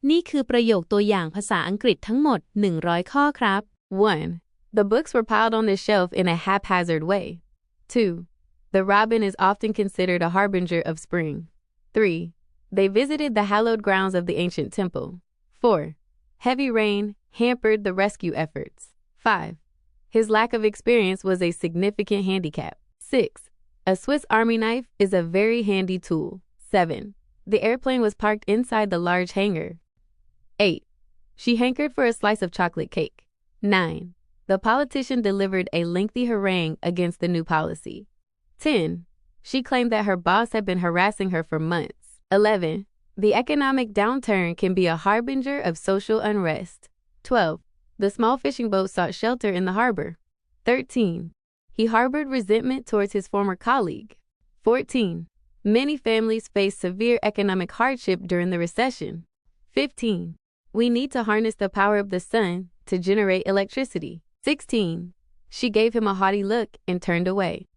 นี่คือประโยคตัวอย่างภาษาอังกฤษทั้งหมด100ข้อครับ 1. The books were piled on the shelf in a haphazard way. 2. The robin is often considered a harbinger of spring. 3. They visited the hallowed grounds of the ancient temple. 4. Heavy rain hampered the rescue efforts. 5. His lack of experience was a significant handicap. 6. A Swiss Army knife is a very handy tool. 7. The airplane was parked inside the large hangar. 8. She hankered for a slice of chocolate cake. 9. The politician delivered a lengthy harangue against the new policy. 10. She claimed that her boss had been harassing her for months. 11. The economic downturn can be a harbinger of social unrest. 12. The small fishing boat sought shelter in the harbor. 13. He harbored resentment towards his former colleague. 14. Many families face severe economic hardship during the recession. 15. We need to harness the power of the sun to generate electricity. 16. She gave him a haughty look and turned away.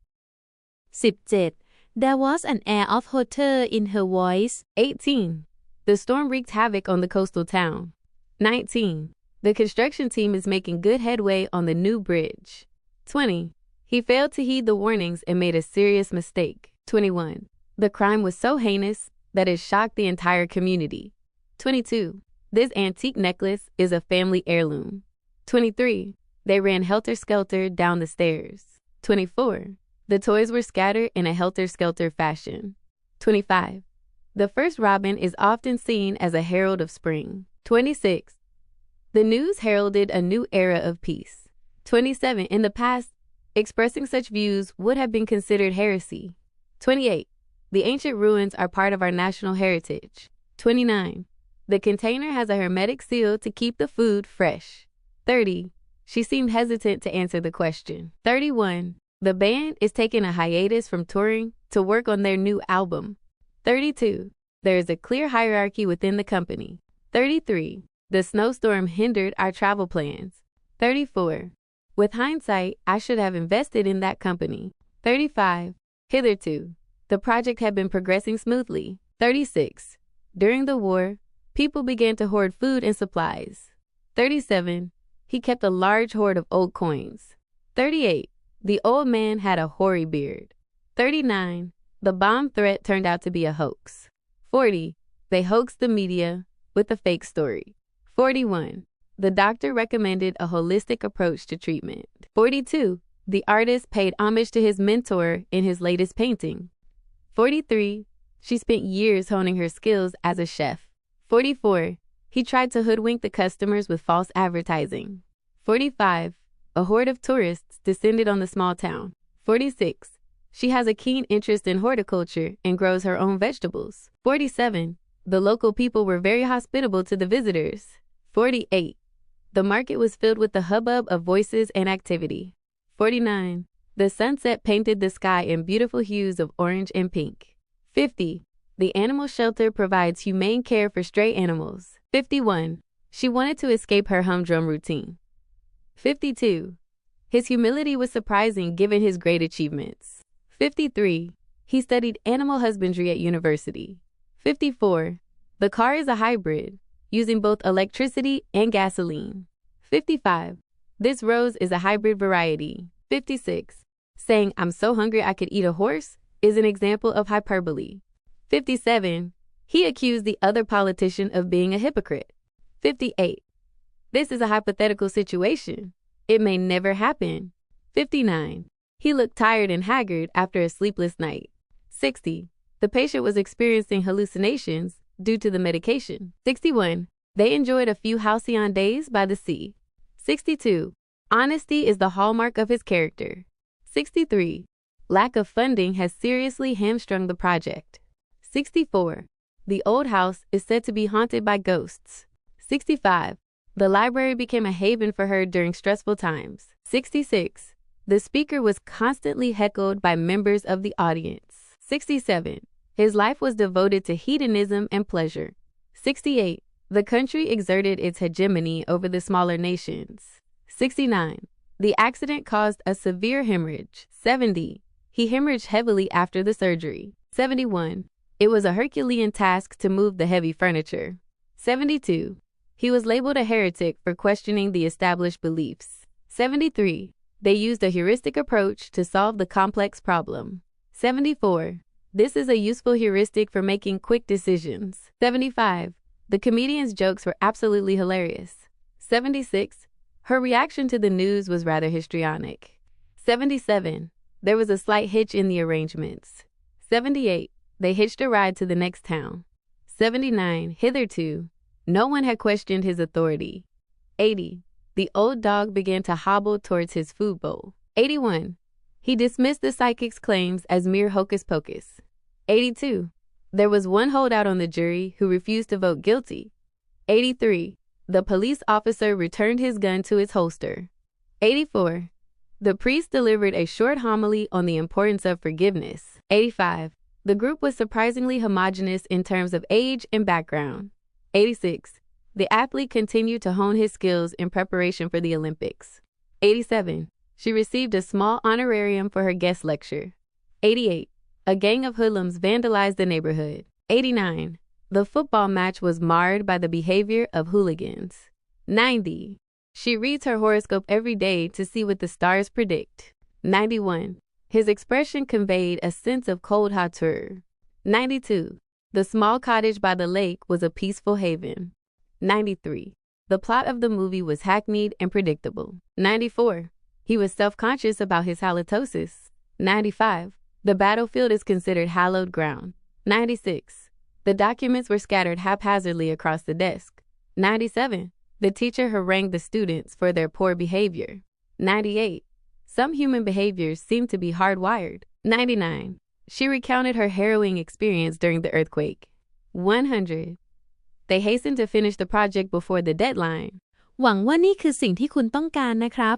17. There was an air of horror in her voice. 18. The storm wreaked havoc on the coastal town. 19. The construction team is making good headway on the new bridge. 20. He failed to heed the warnings and made a serious mistake. 21. The crime was so heinous that it shocked the entire community. 22. This antique necklace is a family heirloom. 23. They ran helter-skelter down the stairs. 24. The toys were scattered in a helter-skelter fashion. 25. The first robin is often seen as a herald of spring. 26. The news heralded a new era of peace. 27. In the past, expressing such views would have been considered heresy. 28. The ancient ruins are part of our national heritage. 29. The container has a hermetic seal to keep the food fresh. 30. She seemed hesitant to answer the question. 31. The band is taking a hiatus from touring to work on their new album. 32. There is a clear hierarchy within the company. 33. The snowstorm hindered our travel plans. 34. With hindsight, I should have invested in that company. 35. Hitherto, the project had been progressing smoothly. 36. During the war, people began to hoard food and supplies. 37. He kept a large hoard of old coins. 38. The old man had a hoary beard. 39. The bomb threat turned out to be a hoax. 40. They hoaxed the media with a fake story. 41. The doctor recommended a holistic approach to treatment. 42. The artist paid homage to his mentor in his latest painting. 43. She spent years honing her skills as a chef. 44. He tried to hoodwink the customers with false advertising. 45. A horde of tourists descended on the small town. 46. She has a keen interest in horticulture and grows her own vegetables. 47. The local people were very hospitable to the visitors. 48. The market was filled with the hubbub of voices and activity. 49. The sunset painted the sky in beautiful hues of orange and pink. 50. The animal shelter provides humane care for stray animals. 51. She wanted to escape her humdrum routine. 52. His humility was surprising given his great achievements. 53. He studied animal husbandry at university. 54. The car is a hybrid, using both electricity and gasoline. 55. This rose is a hybrid variety. 56. Saying, "I'm so hungry I could eat a horse," is an example of hyperbole. 57. He accused the other politician of being a hypocrite. 58. This is a hypothetical situation. It may never happen. 59. He looked tired and haggard after a sleepless night. 60. The patient was experiencing hallucinations due to the medication. 61. They enjoyed a few halcyon days by the sea. 62. Honesty is the hallmark of his character. 63. Lack of funding has seriously hamstrung the project. 64. The old house is said to be haunted by ghosts. 65. The library became a haven for her during stressful times. 66. The speaker was constantly heckled by members of the audience. 67. His life was devoted to hedonism and pleasure. 68. The country exerted its hegemony over the smaller nations. 69. The accident caused a severe hemorrhage. 70. He hemorrhaged heavily after the surgery. 71. It was a Herculean task to move the heavy furniture. 72. He was labeled a heretic for questioning the established beliefs. 73. They used a heuristic approach to solve the complex problem. 74. This is a useful heuristic for making quick decisions. 75. The comedian's jokes were absolutely hilarious. 76. Her reaction to the news was rather histrionic. 77. There was a slight hitch in the arrangements. 78. They hitched a ride to the next town. 79. Hitherto, no one had questioned his authority. 80. The old dog began to hobble towards his food bowl. 81. He dismissed the psychic's claims as mere hocus pocus. 82. There was one holdout on the jury who refused to vote guilty. 83. The police officer returned his gun to its holster. 84. The priest delivered a short homily on the importance of forgiveness. 85. The group was surprisingly homogeneous in terms of age and background. 86. The athlete continued to hone his skills in preparation for the Olympics. 87. She received a small honorarium for her guest lecture. 88. A gang of hoodlums vandalized the neighborhood. 89. The football match was marred by the behavior of hooligans. 90. She reads her horoscope every day to see what the stars predict. 91. His expression conveyed a sense of cold hauteur. 92. The small cottage by the lake was a peaceful haven. 93. The plot of the movie was hackneyed and predictable. 94. He was self-conscious about his halitosis. 95. The battlefield is considered hallowed ground. 96. The documents were scattered haphazardly across the desk. 97. The teacher harangued the students for their poor behavior. 98. Some human behaviors seem to be hardwired. 99. She recounted her harrowing experience during the earthquake. 100. They hastened to finish the project before the deadline. หวังว่านี่คือสิ่งที่คุณต้องการนะครับ